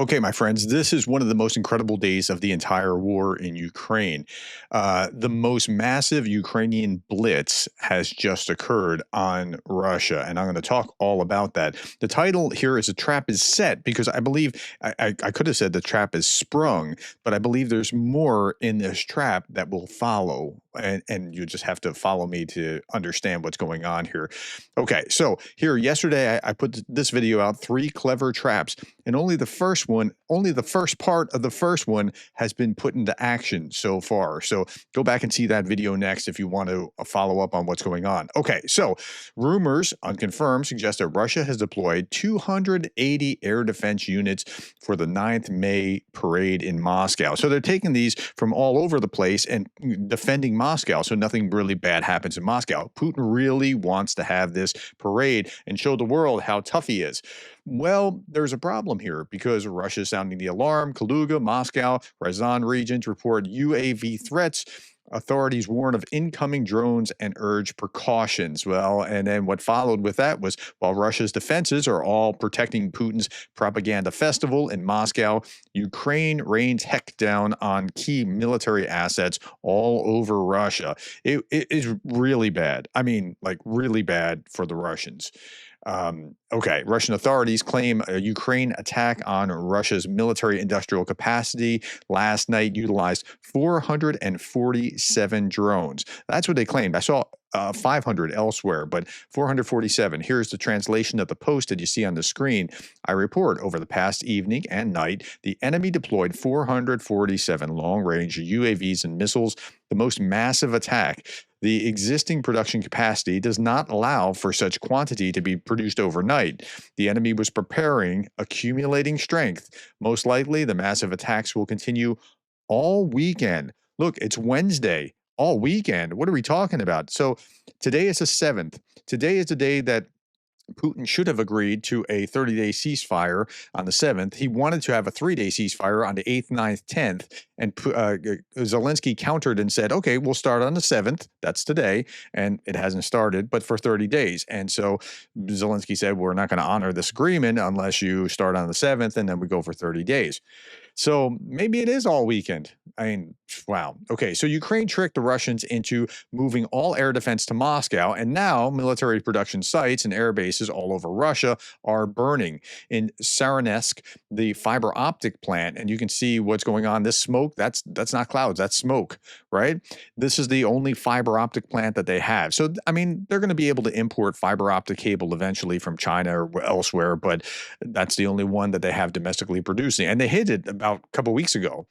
Okay, my friends, this is one of the most incredible days of the entire war in Ukraine. The most massive Ukrainian blitz has just occurred on Russia, and I'm going to talk all about that. The title here is "A Trap is Set" because I believe I could have said the trap is sprung, but I believe there's more in this trap that will follow, and you just have to follow me to understand what's going on here. Okay, so here yesterday I put this video out, 3 clever traps, and only the first part of the first one has been put into action so far. So go back and see that video next if you want to follow up on what's going on. Okay, so rumors, unconfirmed, suggest that Russia has deployed 280 air defense units for the 9th May parade in Moscow. So they're taking these from all over the place and defending Moscow so nothing really bad happens in Moscow. Putin really wants to have this parade and show the world how tough he is. Well, there's a problem here because Russia is sounding the alarm. Kaluga, Moscow, Ryazan regions report UAV threats. Authorities warn of incoming drones and urge precautions. Well, and then what followed with that was while Russia's defenses are all protecting Putin's propaganda festival in Moscow, Ukraine rains heck down on key military assets all over Russia. It is really bad. I mean, like really bad for the Russians. Okay, Russian authorities claim a Ukraine attack on Russia's military industrial capacity last night utilized 447 drones. That's what they claimed. I saw 500 elsewhere, but 447. Here's the translation of the post that you see on the screen. I report over the past evening and night, the enemy deployed 447 long-range UAVs and missiles, the most massive attack. The existing production capacity does not allow for such quantity to be produced overnight. The enemy was preparing, accumulating strength. Most likely, the massive attacks will continue all weekend. Look, it's Wednesday, all weekend. What are we talking about? So today is the 7th. Today is the day that Putin should have agreed to a 30-day ceasefire on the 7th. He wanted to have a 3-day ceasefire on the 8th, 9th, 10th. And Zelensky countered and said, okay, we'll start on the 7th. That's today. And it hasn't started, but for 30 days. And so Zelensky said, we're not going to honor this agreement unless you start on the 7th, and then we go for 30 days. So maybe it is all weekend. I mean, wow. Okay, so Ukraine tricked the Russians into moving all air defense to Moscow, and now military production sites and air bases all over Russia are burning. In Saransk, the fiber optic plant, and you can see what's going on. This smoke, that's not clouds, that's smoke, right? This is the only fiber optic plant that they have. So, I mean, they're going to be able to import fiber optic cable eventually from China or elsewhere, but that's the only one that they have domestically producing. And they hit it about a couple weeks ago.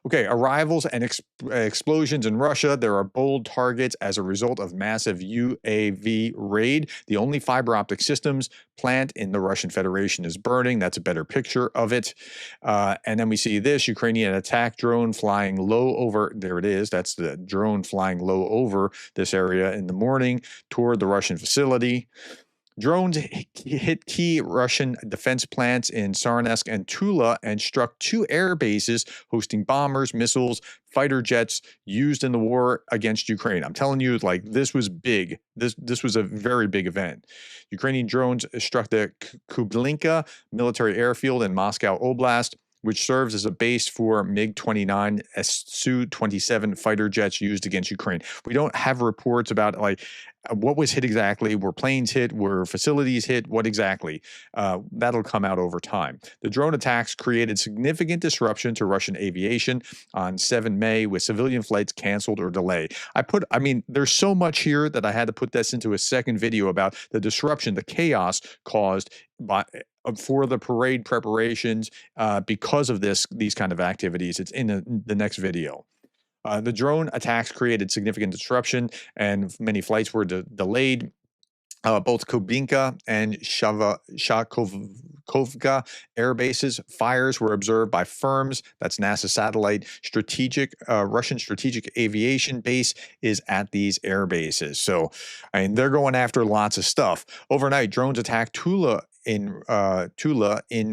Okay, arrivals and explosions in Russia. There are bold targets as a result of massive UAV raid. The only fiber optic systems plant in the Russian Federation is burning. That's a better picture of it. And then we see this Ukrainian attack drone flying low over. There it is. That's the drone flying low over this area in the morning toward the Russian facility. Drones hit key Russian defense plants in Saransk and Tula and struck 2 air bases hosting bombers, missiles, fighter jets used in the war against Ukraine. I'm telling you, like, this was big. This was a very big event. Ukrainian drones struck the Kublinka military airfield in Moscow Oblast, which serves as a base for MiG-29 Su-27 fighter jets used against Ukraine. We don't have reports about like what was hit exactly. Were planes hit? Were facilities hit? What exactly? That'll come out over time. The drone attacks created significant disruption to Russian aviation on 7 May with civilian flights canceled or delayed. I mean, there's so much here that I had to put this into a second video about the disruption, the chaos caused by for the parade preparations because of these kind of activities. It's in the next video. The drone attacks created significant disruption, and many flights were delayed. Both Kubinka and Shakovka air bases fires were observed by firms. That's NASA satellite. Russian strategic aviation base is at these air bases. So, I mean, they're going after lots of stuff. Overnight, drones attacked Tula in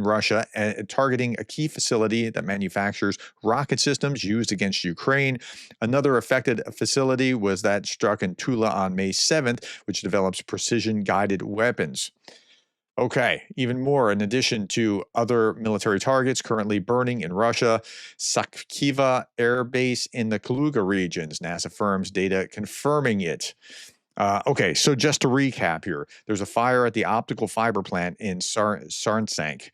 Russia, targeting a key facility that manufactures rocket systems used against Ukraine. Another affected facility was that struck in Tula on May 7th, which develops precision-guided weapons. Okay, even more. In addition to other military targets currently burning in Russia, Sakhiva Air Base in the Kaluga regions, NASA firms data confirming it. Okay, so just to recap here, there's a fire at the optical fiber plant in Sarnsank.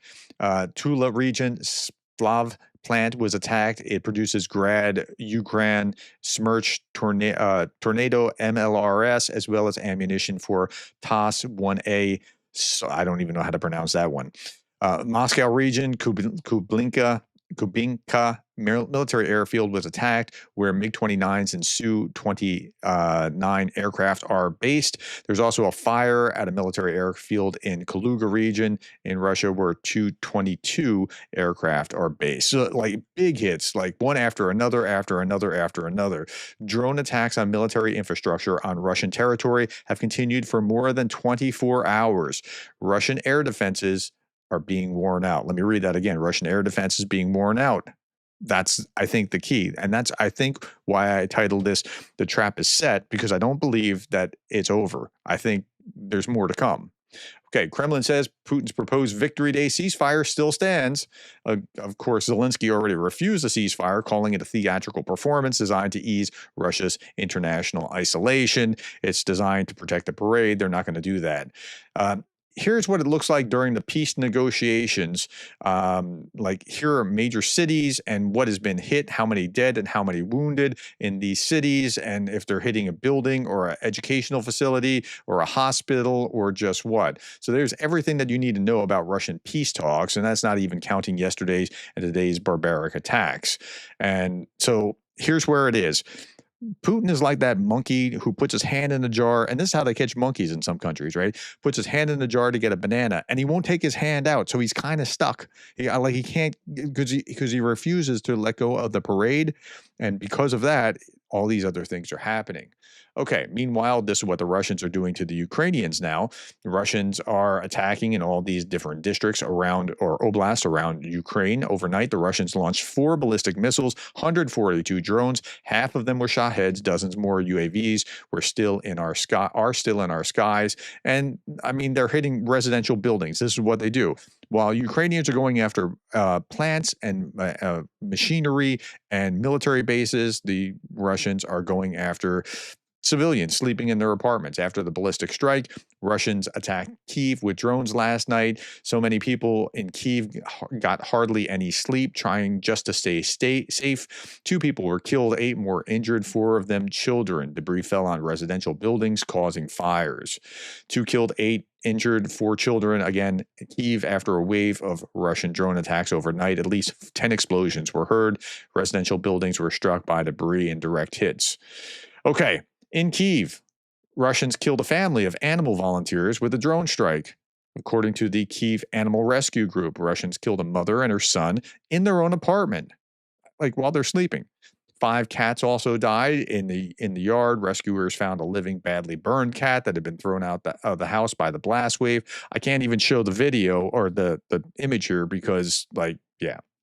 Tula region, Splav plant was attacked. It produces Grad, Ukran, Smerch, Tornado MLRS, as well as ammunition for TAS 1A. So I don't even know how to pronounce that one. Moscow region, Kubinka military airfield was attacked, where MiG-29s and Su-29 aircraft are based. There's also a fire at a military airfield in Kaluga region in Russia, where Tu-22 aircraft are based. So, like big hits, like one after another, after another, after another. Drone attacks on military infrastructure on Russian territory have continued for more than 24 hours. Russian air defenses are being worn out. Let me read that again. Russian air defense is being worn out. That's, I think, the key. And that's, I think, why I titled this The Trap is Set, because I don't believe that it's over. I think there's more to come. Okay, Kremlin says Putin's proposed Victory Day ceasefire still stands. Of course, Zelensky already refused the ceasefire, calling it a theatrical performance designed to ease Russia's international isolation. It's designed to protect the parade. They're not going to do that. Here's what it looks like during the peace negotiations. Like, here are major cities and what has been hit, how many dead and how many wounded in these cities, and if they're hitting a building or an educational facility or a hospital or just what. So there's everything that you need to know about Russian peace talks, and that's not even counting yesterday's and today's barbaric attacks. And so here's where it is. Putin is like that monkey who puts his hand in a jar, and this is how they catch monkeys in some countries, right? Puts his hand in the jar to get a banana, and he won't take his hand out, so he's kind of stuck. He can't, because he refuses to let go of the parade, and because of that, all these other things are happening. Okay, meanwhile, this is what the Russians are doing to the Ukrainians now. The Russians are attacking in all these different districts around, or oblasts around Ukraine. Overnight, the Russians launched 4 ballistic missiles, 142 drones. Half of them were Shaheeds. Dozens more UAVs were still in our skies. And I mean, they're hitting residential buildings. This is what they do. While Ukrainians are going after plants and machinery and military bases, the Russians are going after civilians sleeping in their apartments. After the ballistic strike, Russians attacked Kyiv with drones last night. So many people in Kyiv got hardly any sleep, trying just to stay safe. 2 people were killed, 8 more injured, 4 of them children. Debris fell on residential buildings, causing fires. 2 killed, 8 injured, 4 children. Again, Kyiv, after a wave of Russian drone attacks overnight, at least 10 explosions were heard. Residential buildings were struck by debris and direct hits. Okay. In Kyiv, Russians killed a family of animal volunteers with a drone strike. According to the Kyiv Animal Rescue Group, Russians killed a mother and her son in their own apartment, like while they're sleeping. 5 cats also died in the yard. Rescuers found a living, badly burned cat that had been thrown out of the house by the blast wave. I can't even show the video or the image here because,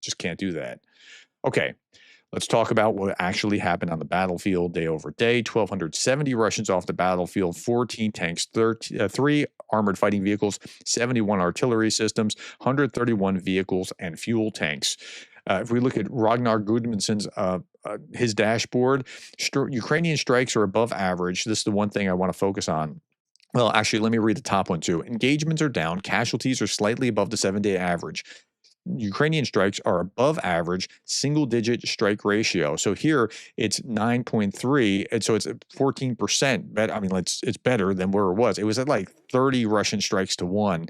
just can't do that. Okay. Let's talk about what actually happened on the battlefield day over day. 1,270 Russians off the battlefield, 14 tanks, 3 armored fighting vehicles, 71 artillery systems, 131 vehicles, and fuel tanks. If we look at Ragnar Gudmundsson's his dashboard, Ukrainian strikes are above average. This is the one thing I want to focus on. Well, actually, let me read the top one too. Engagements are down. Casualties are slightly above the 7-day average. Ukrainian strikes are above average, single-digit strike ratio. So here it's 9.3, and so it's 14% better. I mean, it's better than where it was. It was at like 30 Russian strikes to 1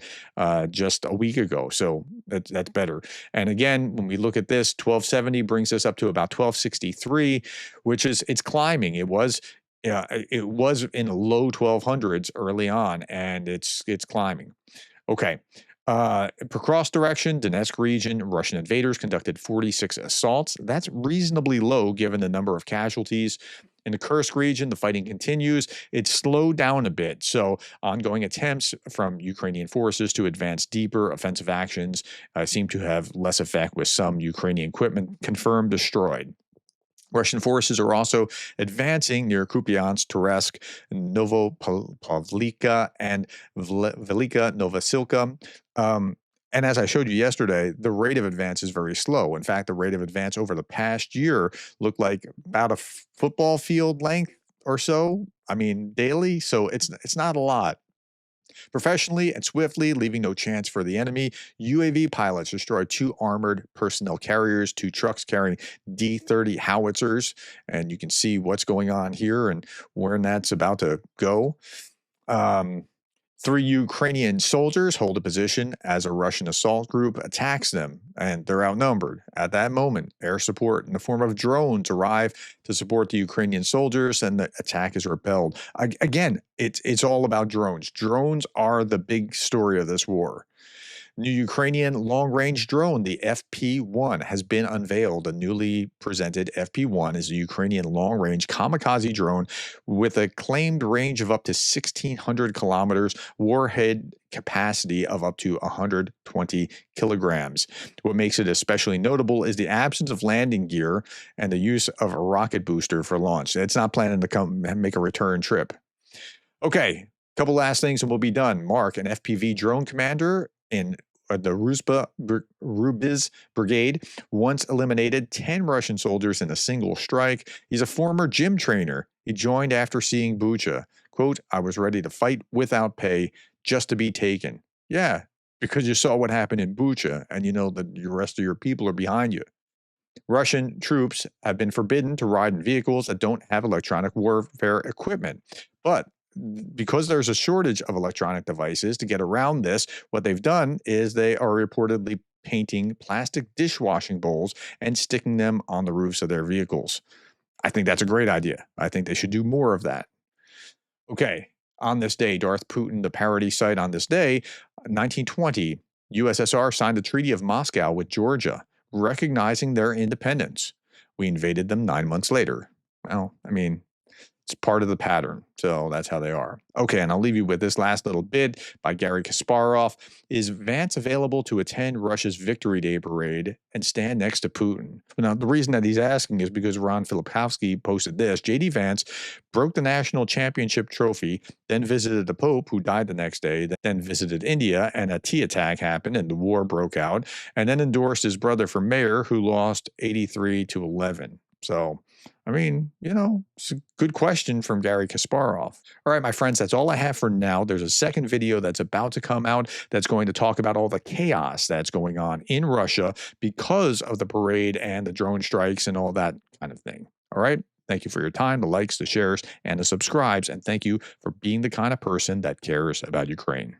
just a week ago. So that's better. And again, when we look at this, 1270 brings us up to about 1263, which is, it's climbing. It was in the low 1200s early on, and it's climbing. Okay. Per cross direction, Donetsk region, Russian invaders conducted 46 assaults. That's reasonably low given the number of casualties. In the Kursk region, the fighting continues. It's slowed down a bit, so ongoing attempts from Ukrainian forces to advance deeper offensive actions seem to have less effect, with some Ukrainian equipment confirmed destroyed. Russian forces are also advancing near Kupiansk, Toretsk, Novopavlivka, and Velika Novosilka. Um, and as I showed you yesterday, the rate of advance is very slow. In fact, the rate of advance over the past year looked like about a football field length or so. I mean, daily. So it's not a lot. Professionally and swiftly, leaving no chance for the enemy, UAV pilots destroyed 2 armored personnel carriers, 2 trucks carrying D-30 howitzers, and you can see what's going on here and where that's about to go. Um, 3 Ukrainian soldiers hold a position as a Russian assault group attacks them, and they're outnumbered. At that moment, air support in the form of drones arrive to support the Ukrainian soldiers, and the attack is repelled. Again, it's all about drones. Drones are the big story of this war. New Ukrainian long range drone, the FP1, has been unveiled. A newly presented FP1 is a Ukrainian long range kamikaze drone with a claimed range of up to 1,600 kilometers, warhead capacity of up to 120 kilograms. What makes it especially notable is the absence of landing gear and the use of a rocket booster for launch. It's not planning to come and make a return trip. Okay, couple last things and we'll be done. Mark, an FPV drone commander in the Rubiz Brigade, once eliminated 10 Russian soldiers in a single strike. He's a former gym trainer. He joined after seeing Bucha. Quote, I was ready to fight without pay just to be taken. Yeah, because you saw what happened in Bucha and you know that the rest of your people are behind you. Russian troops have been forbidden to ride in vehicles that don't have electronic warfare equipment. But because there's a shortage of electronic devices, to get around this, what they've done is they are reportedly painting plastic dishwashing bowls and sticking them on the roofs of their vehicles. I think that's a great idea. I think they should do more of that. Okay, on this day, Darth Putin, the parody site on this day, 1920, USSR signed the Treaty of Moscow with Georgia, recognizing their independence. We invaded them 9 months later. Well, I mean, it's part of the pattern. So that's how they are. Okay, and I'll leave you with this last little bit by Gary Kasparov. Is Vance available to attend Russia's Victory Day parade and stand next to Putin? Now, the reason that he's asking is because Ron Filipowski posted this. J.D. Vance broke the national championship trophy, then visited the Pope, who died the next day, then visited India, and a tea attack happened and the war broke out, and then endorsed his brother for mayor, who lost 83-11. So, I mean, you know, it's a good question from Gary Kasparov. All right, my friends, that's all I have for now. There's a second video that's about to come out that's going to talk about all the chaos that's going on in Russia because of the parade and the drone strikes and all that kind of thing. All right. Thank you for your time, the likes, the shares, and the subscribes. And thank you for being the kind of person that cares about Ukraine.